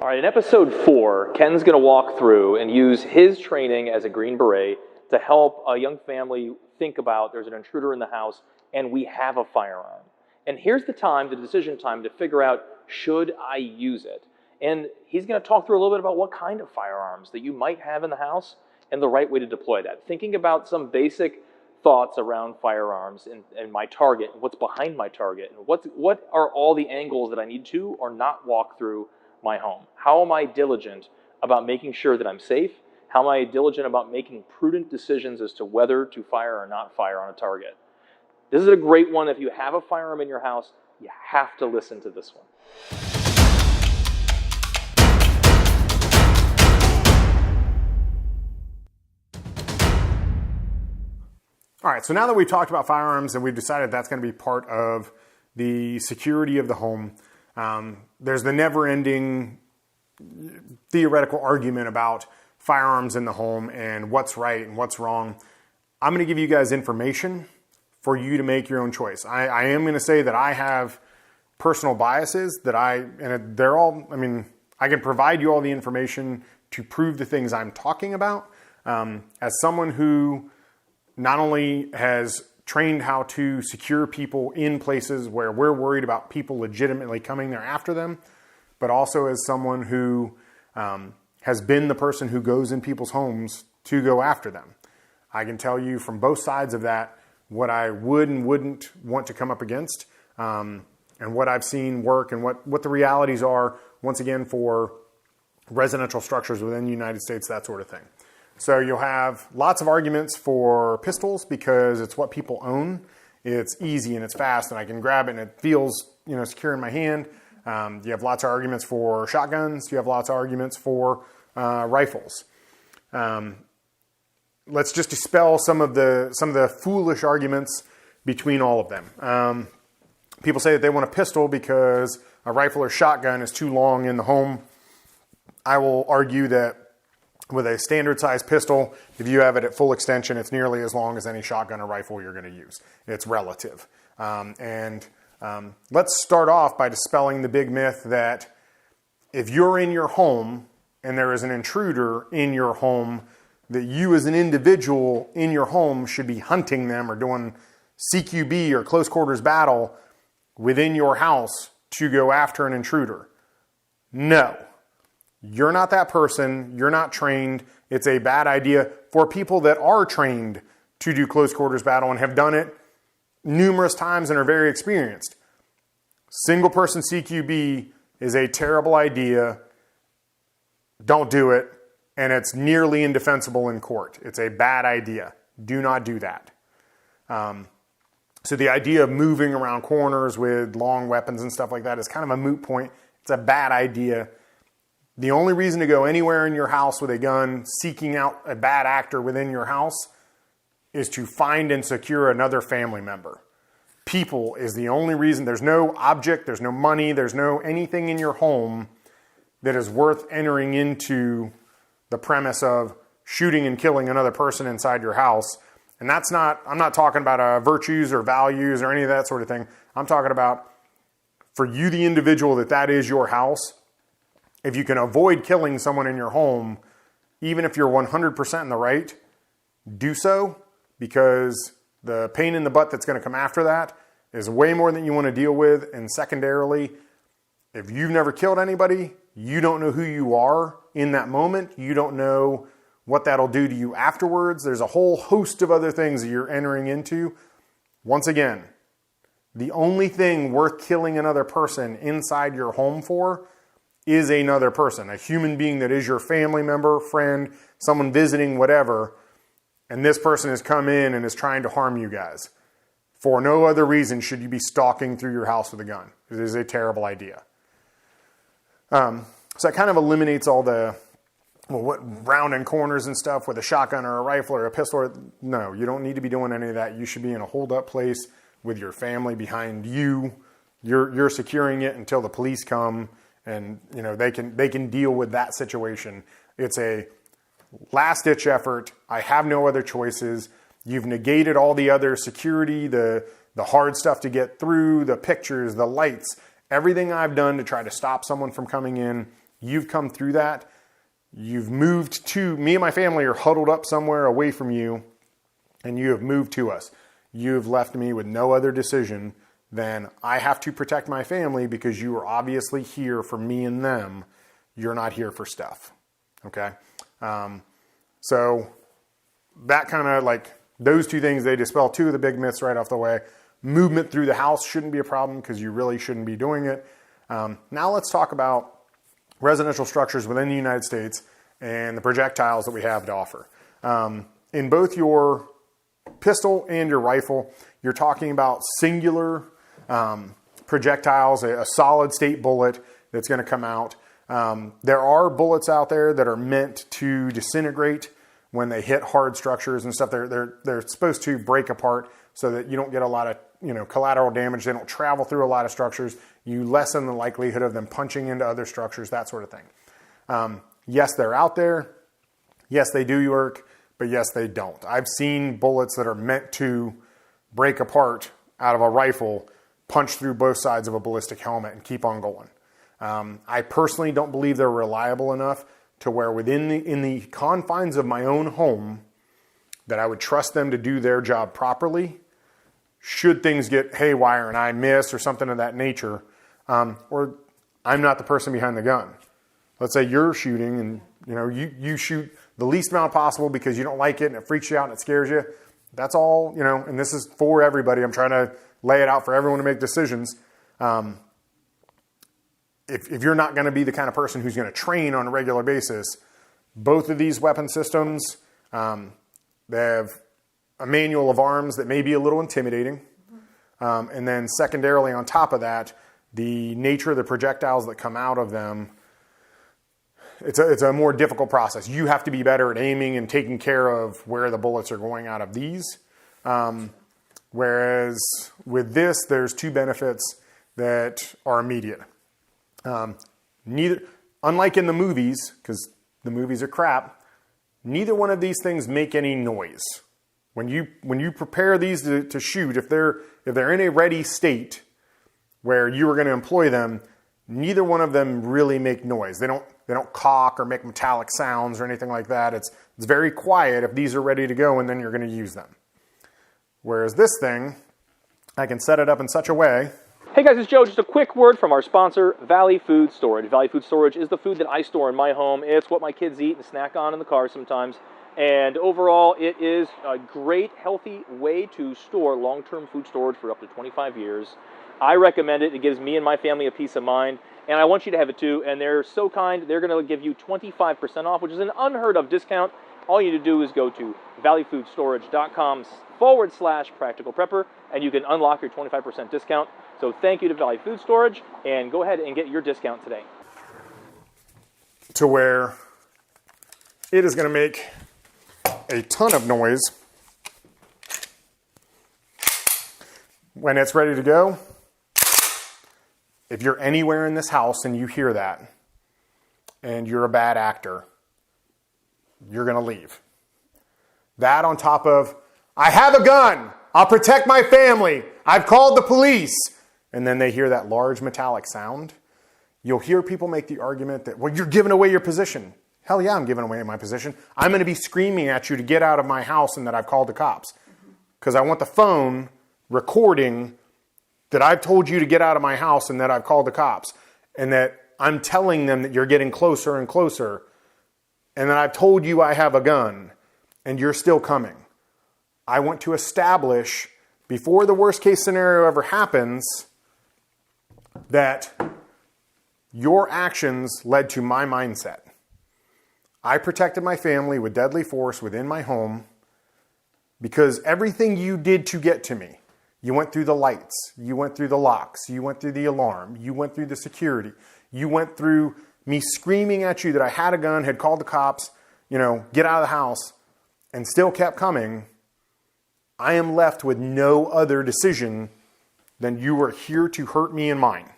All right, in episode 4, Ken's going to walk through and use his training as a Green Beret to help a young family think about there's an intruder in the house and we have a firearm. And here's the time, the decision time, to figure out, should I use it? And he's going to talk through a little bit about what kind of firearms that you might have in the house and the right way to deploy that. Thinking about some basic thoughts around firearms and my target, what's behind my target, and what are all the angles that I need to or not walk through my home. How am I diligent about making sure that I'm safe? How am I diligent about making prudent decisions as to whether to fire or not fire on a target? This is a great one. If you have a firearm in your house, you have to listen to this one. All right, so now that we've talked about firearms and we've decided that's going to be part of the security of the home, there's the never-ending theoretical argument about firearms in the home and what's right and what's wrong. I'm going to give you guys information for you to make your own choice. I am going to say that I have personal biases that I can provide you all the information to prove the things I'm talking about. As someone who not only has trained how to secure people in places where we're worried about people legitimately coming there after them, but also as someone who has been the person who goes in people's homes to go after them. I can tell you from both sides of that what I would and wouldn't want to come up against, and what I've seen work and what the realities are, once again, for residential structures within the United States, that sort of thing. So you'll have lots of arguments for pistols because it's what people own. It's easy and it's fast and I can grab it and it feels, secure in my hand. You have lots of arguments for shotguns. You have lots of arguments for rifles. Let's just dispel some of the foolish arguments between all of them. People say that they want a pistol because a rifle or shotgun is too long in the home. I will argue that with a standard size pistol, if you have it at full extension, it's nearly as long as any shotgun or rifle you're going to use. It's relative. Let's start off by dispelling the big myth that if you're in your home and there is an intruder in your home, that you as an individual in your home should be hunting them or doing CQB or close quarters battle within your house to go after an intruder. No. You're not that person. You're not trained. It's a bad idea for people that are trained to do close quarters battle and have done it numerous times and are very experienced. Single person CQB is a terrible idea. Don't do it. And it's nearly indefensible in court. It's a bad idea. Do not do that. So the idea of moving around corners with long weapons and stuff like that is kind of a moot point. It's a bad idea. The only reason to go anywhere in your house with a gun seeking out a bad actor within your house is to find and secure another family member. People is the only reason. There's no object, there's no money, there's no anything in your home that is worth entering into the premise of shooting and killing another person inside your house. And I'm not talking about virtues or values or any of that sort of thing. I'm talking about for you, the individual, that is your house. If you can avoid killing someone in your home, even if you're 100% in the right, do so, because the pain in the butt that's going to come after that is way more than you want to deal with. And secondarily, if you've never killed anybody, you don't know who you are in that moment. You don't know what that'll do to you afterwards. There's a whole host of other things that you're entering into. Once again, the only thing worth killing another person inside your home for is another person, a human being that is your family member, friend, someone visiting, whatever, and this person has come in and is trying to harm you guys. For no other reason should you be stalking through your house with a gun. It is a terrible idea. So that kind of eliminates all the what round and corners and stuff with a shotgun or a rifle or a pistol. No, you don't need to be doing any of that. You should be in a hold-up place with your family behind you. You're securing it until the police come. And they can deal with that situation. It's a last-ditch effort. I have no other choices. You've negated all the other security, the hard stuff to get through, the pictures, the lights, everything I've done to try to stop someone from coming in. You've come through that. You've moved to, me and my family are huddled up somewhere away from you, and you have moved to us. You have left me with no other decision than I have to protect my family because you are obviously here for me and them. You're not here for stuff. Okay? So that kind of like, those two things, they dispel two of the big myths right off the way. Movement through the house shouldn't be a problem because you really shouldn't be doing it. Now let's talk about residential structures within the United States and the projectiles that we have to offer. In both your pistol and your rifle, you're talking about singular projectiles, a solid state bullet that's going to come out. There are bullets out there that are meant to disintegrate when they hit hard structures and stuff. They're supposed to break apart so that you don't get a lot of collateral damage. They don't travel through a lot of structures. You lessen the likelihood of them punching into other structures, that sort of thing. Yes, they're out there. Yes, they do work, but yes, they don't. I've seen bullets that are meant to break apart out of a rifle, punch through both sides of a ballistic helmet and keep on going. I personally don't believe they're reliable enough to where in the confines of my own home that I would trust them to do their job properly. Should things get haywire and I miss or something of that nature, or I'm not the person behind the gun. Let's say you're shooting and you shoot the least amount possible because you don't like it and it freaks you out and it scares you. That's all, and this is for everybody. I'm trying to lay it out for everyone to make decisions. If you're not going to be the kind of person who's going to train on a regular basis, both of these weapon systems, they have a manual of arms that may be a little intimidating. And then secondarily on top of that, the nature of the projectiles that come out of them, it's a more difficult process. You have to be better at aiming and taking care of where the bullets are going out of these. Whereas with this, there's two benefits that are immediate. Unlike in the movies, because the movies are crap, neither one of these things make any noise. When you prepare these to shoot, if they're in a ready state where you are going to employ them, neither one of them really make noise. They don't cock or make metallic sounds or anything like that. It's very quiet if these are ready to go and then you're going to use them. Whereas this thing, I can set it up in such a way. Hey guys, it's Joe. Just a quick word from our sponsor, Valley Food Storage. Valley Food Storage is the food that I store in my home. It's what my kids eat and snack on in the car sometimes. And overall, it is a great, healthy way to store long-term food storage for up to 25 years. I recommend it. It gives me and my family a peace of mind. And I want you to have it too. And they're so kind, they're going to give you 25% off, which is an unheard of discount. All you need to do is go to valleyfoodstorage.com/practical prepper, and you can unlock your 25% discount. So thank you to Valley Food Storage, and go ahead and get your discount today. To where it is going to make a ton of noise when it's ready to go. If you're anywhere in this house and you hear that, and you're a bad actor, you're going to leave. That on top of, I have a gun, I'll protect my family, I've called the police, and then they hear that large metallic sound, you'll hear people make the argument that, well, you're giving away your position. Hell yeah, I'm giving away my position. I'm going to be screaming at you to get out of my house and that I've called the cops. Because I want the phone recording that I've told you to get out of my house and that I've called the cops. And that I'm telling them that you're getting closer and closer. And that I've told you I have a gun and you're still coming. I want to establish, before the worst case scenario ever happens, that your actions led to my mindset. I protected my family with deadly force within my home because everything you did to get to me, you went through the lights, you went through the locks, you went through the alarm, you went through the security, you went through me screaming at you that I had a gun, had called the cops, get out of the house, and still kept coming. I am left with no other decision than you were here to hurt me and mine.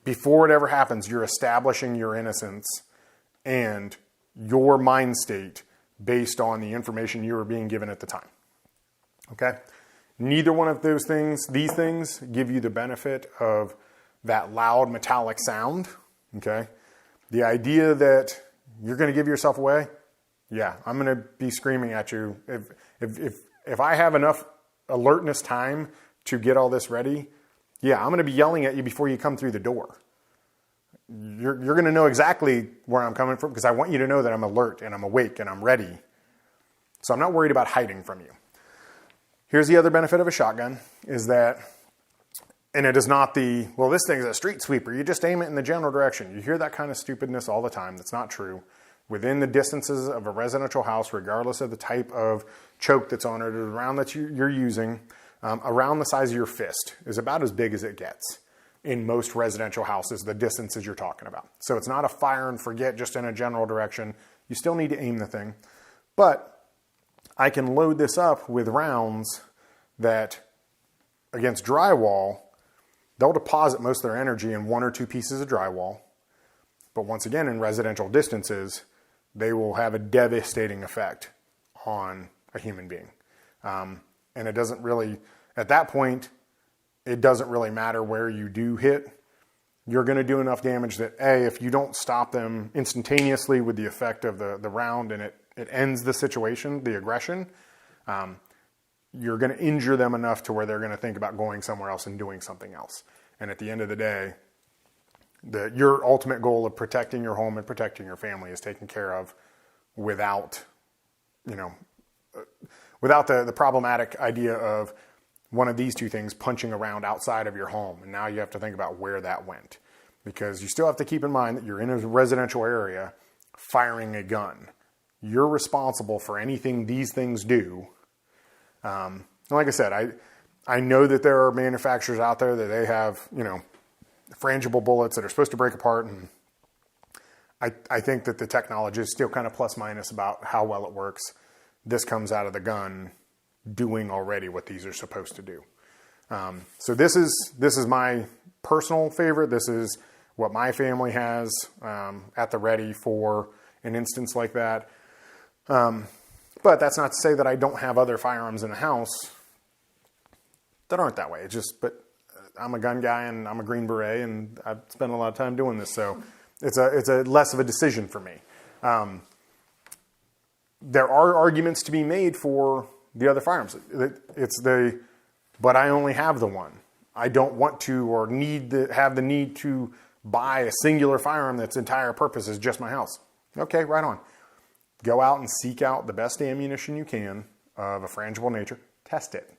Before it ever happens, you're establishing your innocence and your mind state based on the information you were being given at the time. Okay? Neither one of those things, these things, give you the benefit of that loud metallic sound okay? The idea that you're going to give yourself away, yeah, I'm going to be screaming at you. If I have enough alertness time to get all this ready, yeah, I'm going to be yelling at you before you come through the door. You're going to know exactly where I'm coming from because I want you to know that I'm alert and I'm awake and I'm ready. So I'm not worried about hiding from you. Here's the other benefit of a shotgun is that, and it is not well, this thing's a street sweeper. You just aim it in the general direction. You hear that kind of stupidness all the time. That's not true. Within the distances of a residential house, regardless of the type of choke that's on it or the round that you're using, around the size of your fist is about as big as it gets in most residential houses, the distances you're talking about. So it's not a fire and forget just in a general direction. You still need to aim the thing. But I can load this up with rounds that, against drywall, they'll deposit most of their energy in one or two pieces of drywall. But once again, in residential distances, they will have a devastating effect on a human being. And it doesn't really, at that point, it doesn't really matter where you do hit. You're going to do enough damage that, if you don't stop them instantaneously with the effect of the round and it ends the situation, the aggression, you're going to injure them enough to where they're going to think about going somewhere else and doing something else. And at the end of the day, your ultimate goal of protecting your home and protecting your family is taken care of without the problematic idea of one of these two things punching around outside of your home. And now you have to think about where that went, because you still have to keep in mind that you're in a residential area firing a gun. You're responsible for anything these things do. Like I said, I know that there are manufacturers out there that they have, frangible bullets that are supposed to break apart. And I think that the technology is still kind of plus minus about how well it works. This comes out of the gun doing already what these are supposed to do. So this is my personal favorite. This is what my family has at the ready for an instance like that. But that's not to say that I don't have other firearms in the house that aren't that way. But I'm a gun guy and I'm a Green Beret and I've spent a lot of time doing this. So it's a less of a decision for me. There are arguments to be made for the other firearms. But I only have the one. I don't want to or have the need to buy a singular firearm that's entire purpose is just my house. Okay, right on. Go out and seek out the best ammunition you can of a frangible nature. Test it.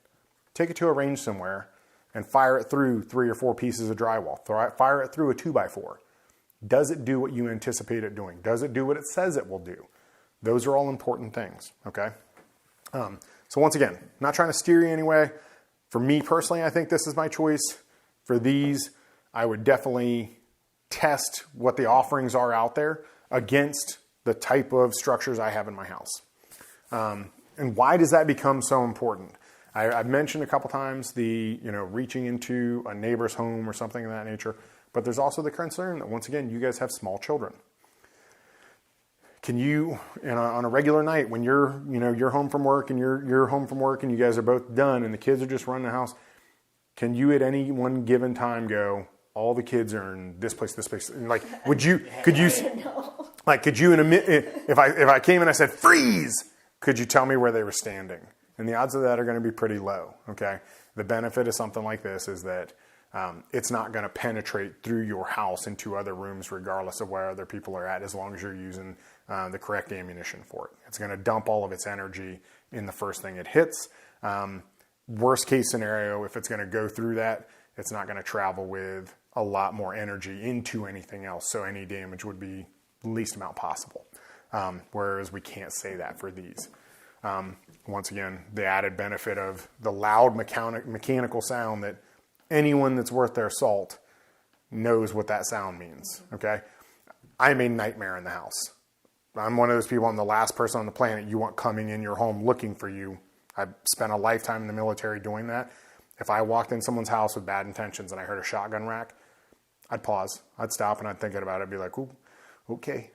Take it to a range somewhere and fire it through 3 or 4 pieces of drywall. Fire it through a 2x4. Does it do what you anticipate it doing? Does it do what it says it will do? Those are all important things, okay? So once again, I'm not trying to steer you anyway. For me personally, I think this is my choice. For these, I would definitely test what the offerings are out there against the type of structures I have in my house. And why does that become so important? I've mentioned a couple times the, reaching into a neighbor's home or something of that nature, but there's also the concern that once again, you guys have small children. Can you, on a regular night when you're home from work and you're home from work and you guys are both done and the kids are just running the house, can you at any one given time go, all the kids are in this place, like, could you in a minute, if I came and I said, freeze, could you tell me where they were standing? And the odds of that are going to be pretty low, okay? The benefit of something like this is that it's not going to penetrate through your house into other rooms regardless of where other people are at, as long as you're using the correct ammunition for it. It's going to dump all of its energy in the first thing it hits. Worst case scenario, if it's going to go through that, it's not going to travel with a lot more energy into anything else, so any damage would be the least amount possible. Whereas we can't say that for these. Once again, the added benefit of the loud mechanical sound that anyone that's worth their salt knows what that sound means, okay? I'm a nightmare in the house. I'm one of those people, I'm the last person on the planet you want coming in your home looking for you. I've spent a lifetime in the military doing that. If I walked in someone's house with bad intentions and I heard a shotgun rack, I'd pause. I'd stop and I'd think about it. I'd be like, ooh, okay.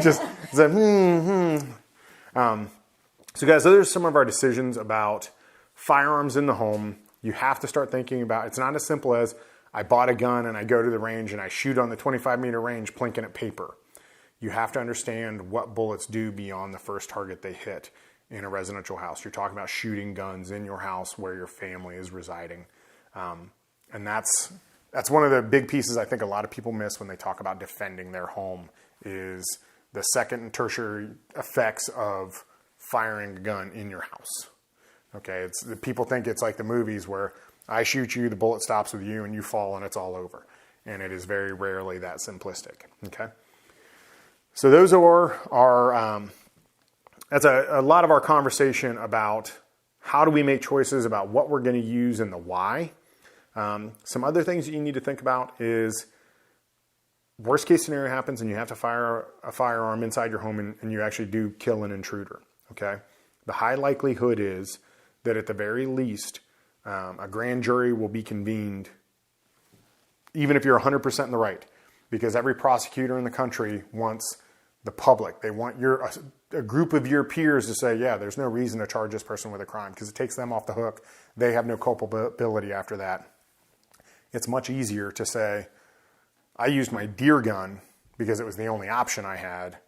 Just like, So guys, those are some of our decisions about firearms in the home. You have to start thinking about, it's not as simple as, I bought a gun and I go to the range and I shoot on the 25-meter range plinking at paper. You have to understand what bullets do beyond the first target they hit in a residential house. You're talking about shooting guns in your house where your family is residing. And that's one of the big pieces I think a lot of people miss when they talk about defending their home, is the second and tertiary effects of firing a gun in your house. Okay, people think it's like the movies where I shoot you, the bullet stops with you, and you fall and it's all over. And it is very rarely that simplistic. Okay, so those are that's a lot of our conversation about how do we make choices about what we're going to use and the why. Some other things that you need to think about is worst case scenario happens and you have to fire a firearm inside your home and you actually do kill an intruder. Okay, the high likelihood is that at the very least, a grand jury will be convened, even if you're 100% in the right, because every prosecutor in the country wants the public. They want a group of your peers to say, yeah, there's no reason to charge this person with a crime, because it takes them off the hook. They have no culpability after that. It's much easier to say, I used my deer gun because it was the only option I had,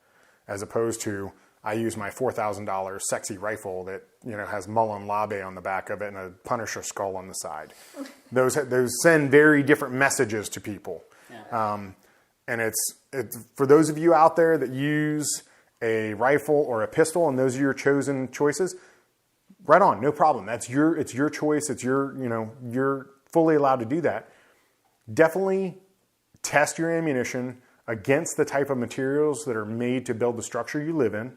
as opposed to I used my $4,000 sexy rifle that has Mullen Labe on the back of it and a Punisher skull on the side. Those send very different messages to people. Yeah. And it's for those of you out there that use a rifle or a pistol and those are your chosen choices, right on, no problem. It's your choice. You're fully allowed to do that. Definitely test your ammunition against the type of materials that are made to build the structure you live in.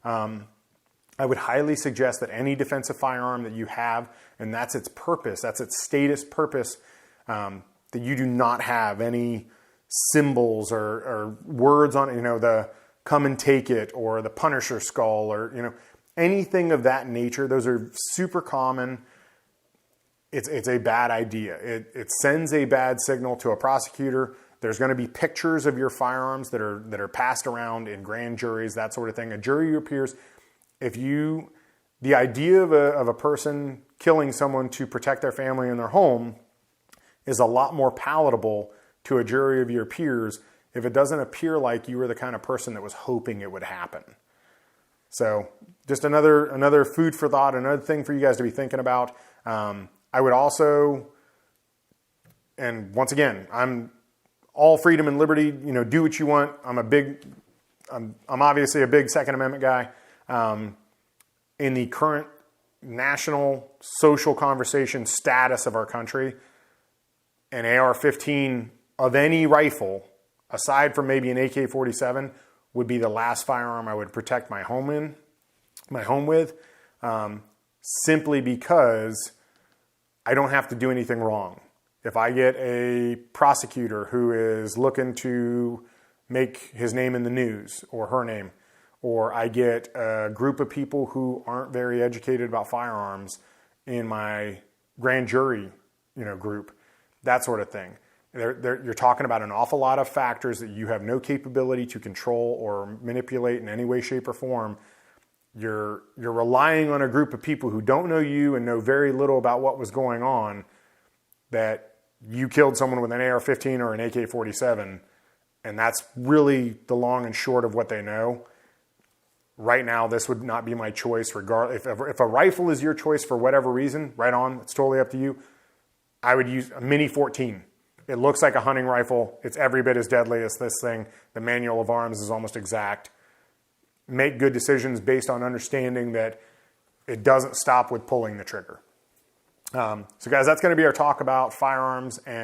I would highly suggest that any defensive firearm that you have, and that's its purpose, that's its status purpose, that you do not have any symbols or words on it, the come and take it or the Punisher skull or, anything of that nature. Those are super common. It's a bad idea. It sends a bad signal to a prosecutor. There's going to be pictures of your firearms that are passed around in grand juries, that sort of thing. A jury of your peers. The idea of a person killing someone to protect their family and their home is a lot more palatable to a jury of your peers if it doesn't appear like you were the kind of person that was hoping it would happen. So just another food for thought, another thing for you guys to be thinking about. I would also, and once again, I'm all freedom and liberty, do what you want. I'm obviously a big Second Amendment guy. In the current national social conversation status of our country, an AR-15 of any rifle, aside from maybe an AK-47, would be the last firearm I would protect my home with, simply because I don't have to do anything wrong. If I get a prosecutor who is looking to make his name in the news or her name, or I get a group of people who aren't very educated about firearms in my grand jury, group, that sort of thing. You're talking about an awful lot of factors that you have no capability to control or manipulate in any way, shape, or form. You're relying on a group of people who don't know you and know very little about what was going on, that you killed someone with an AR-15 or an AK-47, and that's really the long and short of what they know. Right now, this would not be my choice. If a rifle is your choice for whatever reason, right on, it's totally up to you. I would use a Mini 14. It looks like a hunting rifle. It's every bit as deadly as this thing. The manual of arms is almost exact. Make good decisions based on understanding that it doesn't stop with pulling the trigger. So guys, that's going to be our talk about firearms and